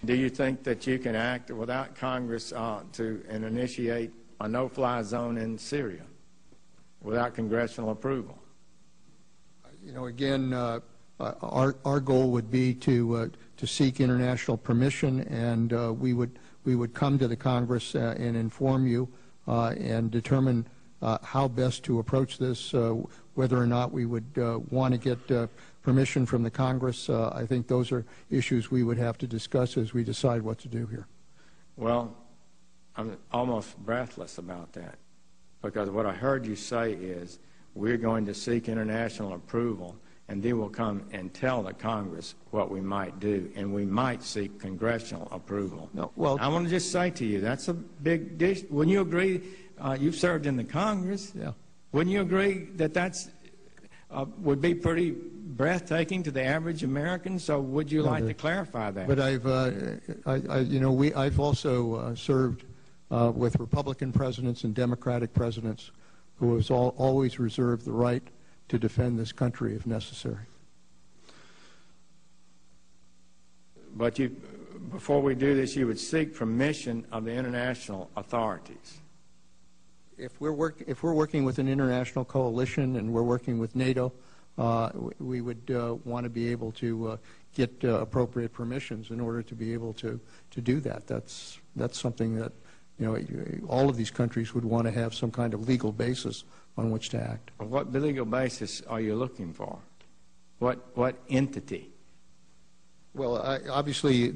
Do you think that you can act without Congress and initiate a no-fly zone in Syria without congressional approval? You know, again, our goal would be to seek international permission, and we would come to the Congress and inform you and determine how best to approach this, whether or not we would want to get permission from the Congress. I think those are issues we would have to discuss as we decide what to do here. Well, I'm almost breathless about that, because what I heard you say is we're going to seek international approval, and then we'll come and tell the Congress what we might do, and we might seek congressional approval. No, well, I want to just say to you, that's a big dish. Wouldn't you agree? You've served in the Congress. Yeah. Wouldn't you agree that that's would be pretty breathtaking to the average American? So would you like to clarify that? But I've also served with Republican presidents and Democratic presidents who has always reserved the right to defend this country if necessary. But before we do this, you would seek permission of the international authorities. If we're working with an international coalition and we're working with NATO, we would want to be able to get appropriate permissions in order to be able to do that. That's something that, you know, all of these countries would want to have some kind of legal basis on which to act. What legal basis are you looking for? What entity? Well, obviously,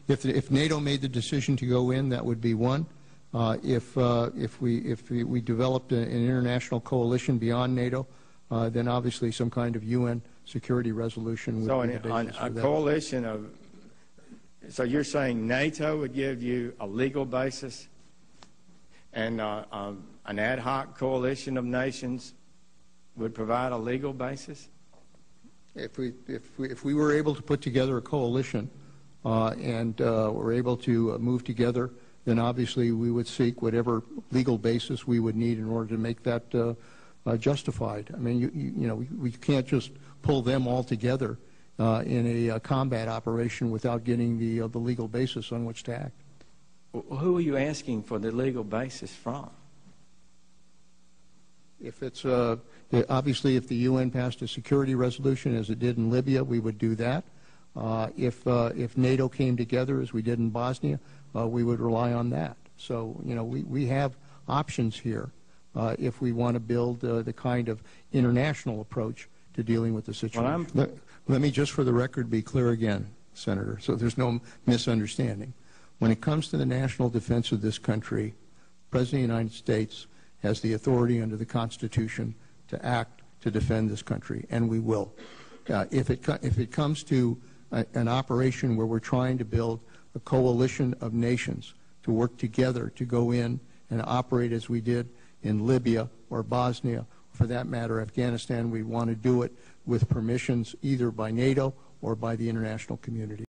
if NATO made the decision to go in, that would be one. If we developed an international coalition beyond NATO, then obviously some kind of UN security resolution would be the basis for that. Coalition of. So you're saying NATO would give you a legal basis, and an ad hoc coalition of nations would provide a legal basis? If we were able to put together a coalition and were able to move together, then obviously we would seek whatever legal basis we would need in order to make that justified. I mean, we can't just pull them all together in a combat operation without getting the legal basis on which to act. Who are you asking for the legal basis from? If it's obviously, if the UN passed a security resolution as it did in Libya, we would do that. If NATO came together as we did in Bosnia, we would rely on that. So, you know, we have options here if we want to build the kind of international approach to dealing with the situation. Well, let me just for the record be clear again, Senator, so there's no misunderstanding. When it comes to the national defense of this country, the President of the United States has the authority under the Constitution to act to defend this country, and we will. If it comes to an operation where we're trying to build a coalition of nations to work together to go in and operate as we did in Libya or Bosnia, for that matter, Afghanistan, we want to do it with permissions either by NATO or by the international community.